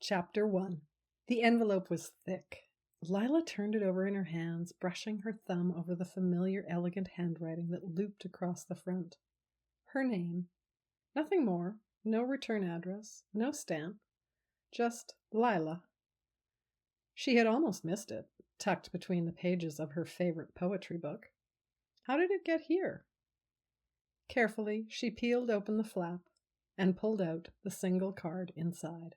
Chapter 1. The envelope was thick. Lila turned it over in her hands, brushing her thumb over the familiar, elegant handwriting that looped across the front. Her name. Nothing more. No return address. No stamp. Just Lila. She had almost missed it, tucked between the pages of her favorite poetry book. How did it get here? Carefully, she peeled open the flap and pulled out the single card inside.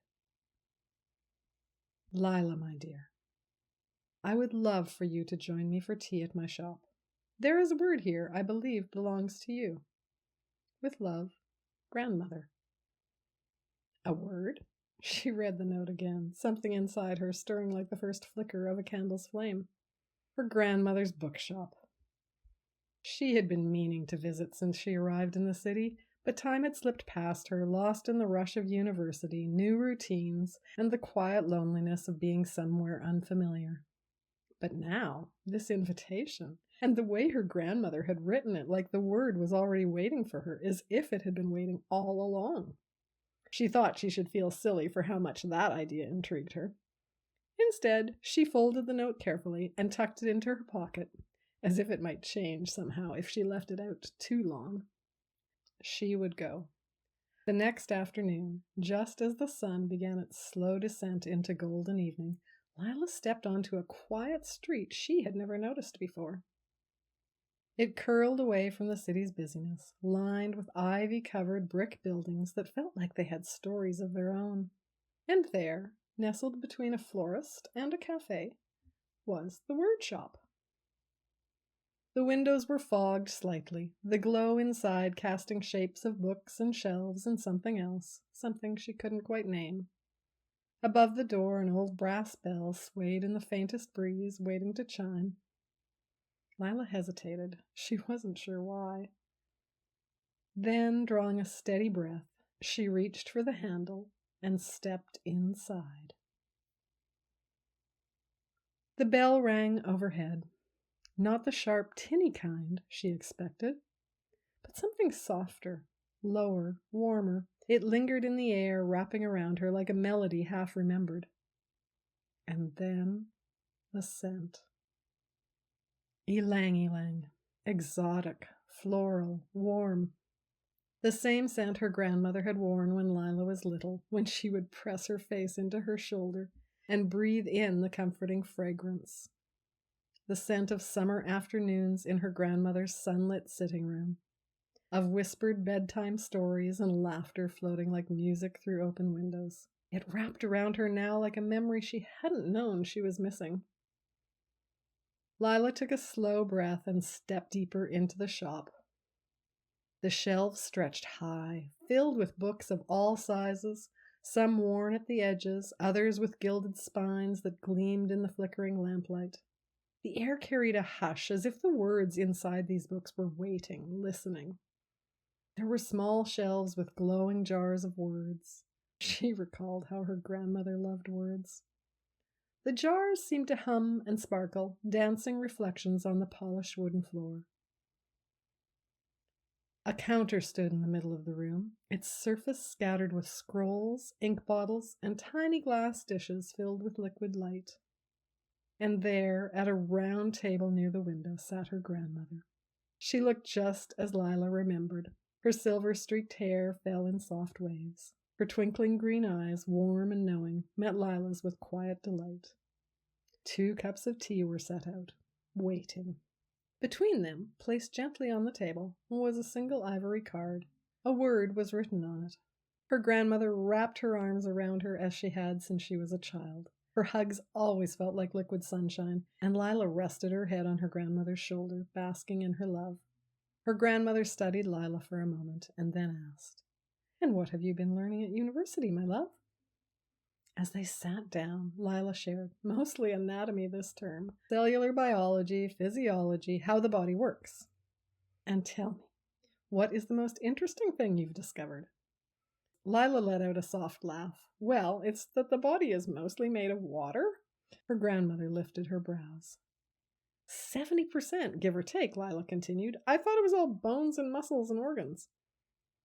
Lila, my dear, I would love for you to join me for tea at my shop. There is a word here I believe belongs to you. With love, Grandmother. A word? She read the note again, something inside her stirring like the first flicker of a candle's flame. Her grandmother's bookshop. She had been meaning to visit since she arrived in the city, but time had slipped past her, lost in the rush of university, new routines, and the quiet loneliness of being somewhere unfamiliar. But now, this invitation, and the way her grandmother had written it like the word was already waiting for her, as if it had been waiting all along. She thought she should feel silly for how much that idea intrigued her. Instead, she folded the note carefully and tucked it into her pocket, as if it might change somehow if she left it out too long. She would go. The next afternoon, just as the sun began its slow descent into golden evening, Lila stepped onto a quiet street she had never noticed before. It curled away from the city's busyness, lined with ivy-covered brick buildings that felt like they had stories of their own. And there, nestled between a florist and a cafe, was the Word Shop. The windows were fogged slightly, the glow inside casting shapes of books and shelves and something else, something she couldn't quite name. Above the door, an old brass bell swayed in the faintest breeze, waiting to chime. Lila hesitated. She wasn't sure why. Then, drawing a steady breath, she reached for the handle and stepped inside. The bell rang overhead. Not the sharp, tinny kind she expected, but something softer, lower, warmer. It lingered in the air, wrapping around her like a melody half remembered. And then the scent. Ylang ylang, exotic, floral, warm. The same scent her grandmother had worn when Lila was little, when she would press her face into her shoulder and breathe in the comforting fragrance. The scent of summer afternoons in her grandmother's sunlit sitting room, of whispered bedtime stories and laughter floating like music through open windows. It wrapped around her now like a memory she hadn't known she was missing. Lila took a slow breath and stepped deeper into the shop. The shelves stretched high, filled with books of all sizes, some worn at the edges, others with gilded spines that gleamed in the flickering lamplight. The air carried a hush, as if the words inside these books were waiting, listening. There were small shelves with glowing jars of words. She recalled how her grandmother loved words. The jars seemed to hum and sparkle, dancing reflections on the polished wooden floor. A counter stood in the middle of the room, its surface scattered with scrolls, ink bottles, and tiny glass dishes filled with liquid light. And there, at a round table near the window, sat her grandmother. She looked just as Lila remembered. Her silver-streaked hair fell in soft waves. Her twinkling green eyes, warm and knowing, met Lila's with quiet delight. 2 cups of tea were set out, waiting. Between them, placed gently on the table, was a single ivory card. A word was written on it. Her grandmother wrapped her arms around her as she had since she was a child. Her hugs always felt like liquid sunshine, and Lila rested her head on her grandmother's shoulder, basking in her love. Her grandmother studied Lila for a moment, and then asked, "And what have you been learning at university, my love?" As they sat down, Lila shared, mostly anatomy this term, cellular biology, physiology, how the body works. "And tell me, what is the most interesting thing you've discovered?" Lila let out a soft laugh. "Well, it's that the body is mostly made of water." Her grandmother lifted her brows. 70%, give or take, Lila continued. "I thought it was all bones and muscles and organs."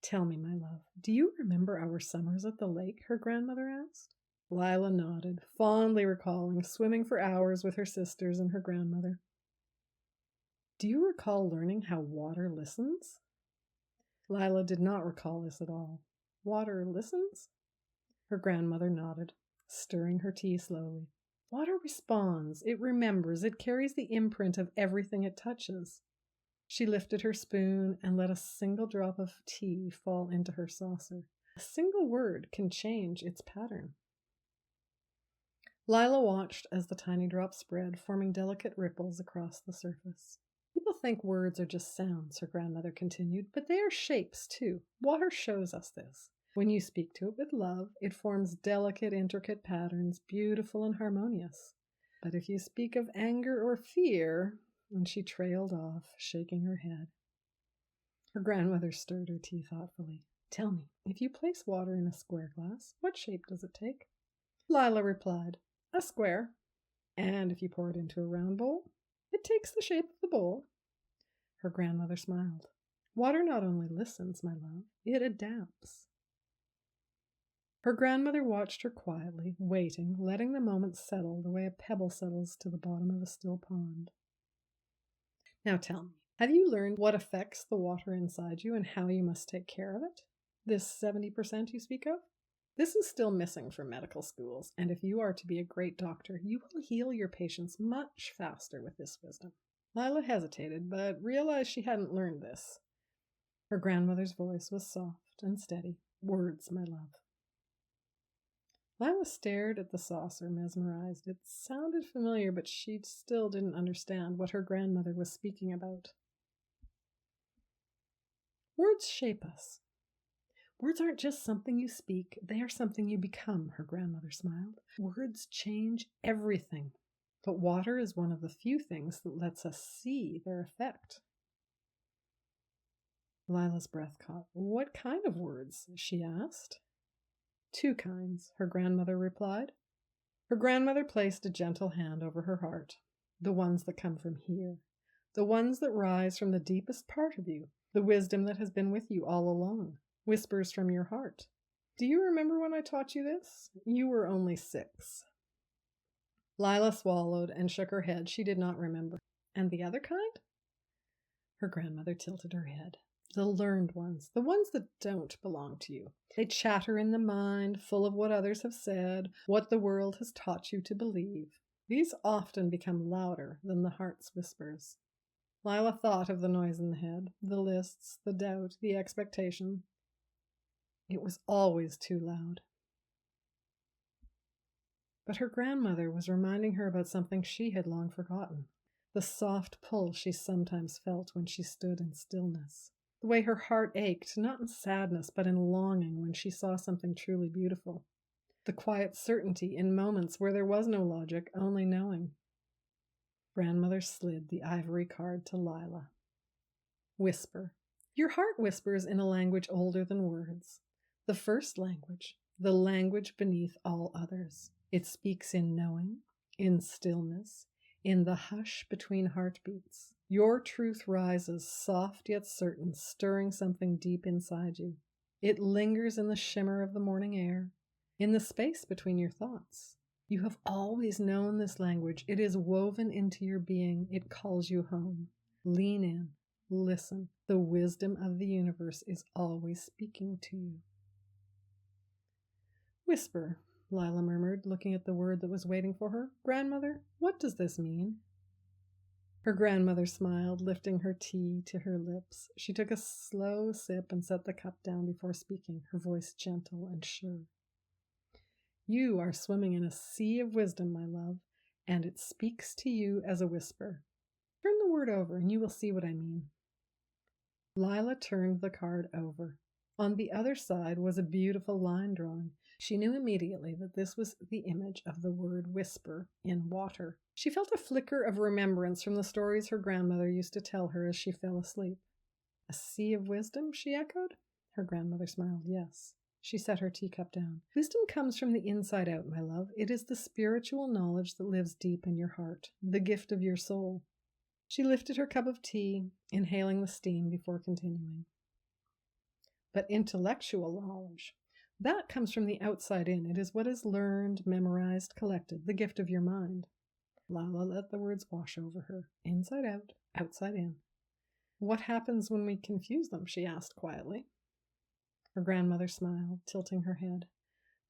"Tell me, my love, do you remember our summers at the lake?" her grandmother asked. Lila nodded, fondly recalling swimming for hours with her sisters and her grandmother. Do you recall learning how water listens? Lila did not recall this at all. Water listens? Her grandmother nodded, stirring her tea slowly. Water responds, it remembers, it carries the imprint of everything it touches. She lifted her spoon and let a single drop of tea fall into her saucer. A single word can change its pattern. Lila watched as the tiny drops spread, forming delicate ripples across the surface. People think words are just sounds, her grandmother continued, but they are shapes too. Water shows us this. When you speak to it with love, it forms delicate, intricate patterns, beautiful and harmonious. But if you speak of anger or fear, and she trailed off, shaking her head. Her grandmother stirred her tea thoughtfully. Tell me, if you place water in a square glass, what shape does it take? Lila replied, a square. And if you pour it into a round bowl, it takes the shape of the bowl. Her grandmother smiled. Water not only listens, my love, it adapts. Her grandmother watched her quietly, waiting, letting the moment settle the way a pebble settles to the bottom of a still pond. Now tell me, have you learned what affects the water inside you and how you must take care of it? This 70% you speak of? This is still missing from medical schools, and if you are to be a great doctor, you will heal your patients much faster with this wisdom. Lila hesitated, but realized she hadn't learned this. Her grandmother's voice was soft and steady. Words, my love. Lila stared at the saucer, mesmerized. It sounded familiar, but she still didn't understand what her grandmother was speaking about. Words shape us. Words aren't just something you speak, they are something you become, her grandmother smiled. Words change everything, but water is one of the few things that lets us see their effect. Lila's breath caught. What kind of words? She asked. Two kinds, her grandmother replied. Her grandmother placed a gentle hand over her heart. The ones that come from here. The ones that rise from the deepest part of you. The wisdom that has been with you all along. Whispers from your heart. Do you remember when I taught you this? You were only 6. Lila swallowed and shook her head. She did not remember. And the other kind? Her grandmother tilted her head. The learned ones, the ones that don't belong to you. They chatter in the mind, full of what others have said, what the world has taught you to believe. These often become louder than the heart's whispers. Lila thought of the noise in the head, the lists, the doubt, the expectation. It was always too loud. But her grandmother was reminding her about something she had long forgotten. The soft pull she sometimes felt when she stood in stillness. The way her heart ached, not in sadness, but in longing when she saw something truly beautiful. The quiet certainty in moments where there was no logic, only knowing. Grandmother slid the ivory card to Lila. Whisper. Your heart whispers in a language older than words. The first language, the language beneath all others. It speaks in knowing, in stillness, in the hush between heartbeats. Your truth rises, soft yet certain, stirring something deep inside you. It lingers in the shimmer of the morning air, in the space between your thoughts. You have always known this language. It is woven into your being. It calls you home. Lean in, listen. The wisdom of the universe is always speaking to you. Whisper, Lila murmured, looking at the word that was waiting for her. Grandmother, what does this mean? Her grandmother smiled, lifting her tea to her lips. She took a slow sip and set the cup down before speaking, her voice gentle and sure. You are swimming in a sea of wisdom, my love, and it speaks to you as a whisper. Turn the word over and you will see what I mean. Lila turned the card over. On the other side was a beautiful line drawing. She knew immediately that this was the image of the word whisper in water. She felt a flicker of remembrance from the stories her grandmother used to tell her as she fell asleep. A sea of wisdom, she echoed. Her grandmother smiled, yes. She set her teacup down. Wisdom comes from the inside out, my love. It is the spiritual knowledge that lives deep in your heart, the gift of your soul. She lifted her cup of tea, inhaling the steam before continuing. But intellectual knowledge, That comes from the outside in. It is what is learned, memorized, collected, the gift of your mind. Lila let the words wash over her, inside out, outside in. What happens when we confuse them? She asked quietly. Her grandmother smiled, tilting her head.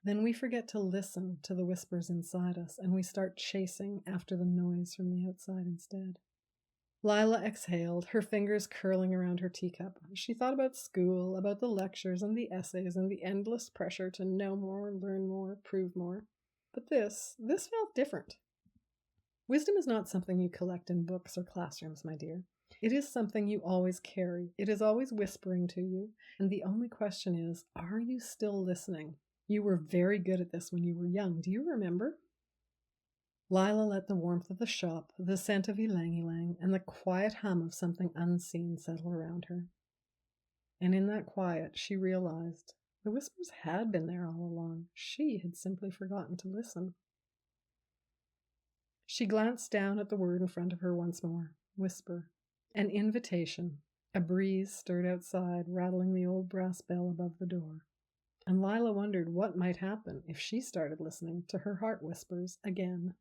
Then we forget to listen to the whispers inside us, and we start chasing after the noise from the outside instead. Lila exhaled, her fingers curling around her teacup. She thought about school, about the lectures and the essays and the endless pressure to know more, learn more, prove more. But this felt different. Wisdom is not something you collect in books or classrooms, my dear. It is something you always carry. It is always whispering to you. And the only question is, are you still listening? You were very good at this when you were young. Do you remember? Lila let the warmth of the shop, the scent of ylang-ylang, and the quiet hum of something unseen settle around her. And in that quiet, she realized the whispers had been there all along. She had simply forgotten to listen. She glanced down at the word in front of her once more. Whisper. An invitation. A breeze stirred outside, rattling the old brass bell above the door. And Lila wondered what might happen if she started listening to her heart whispers again.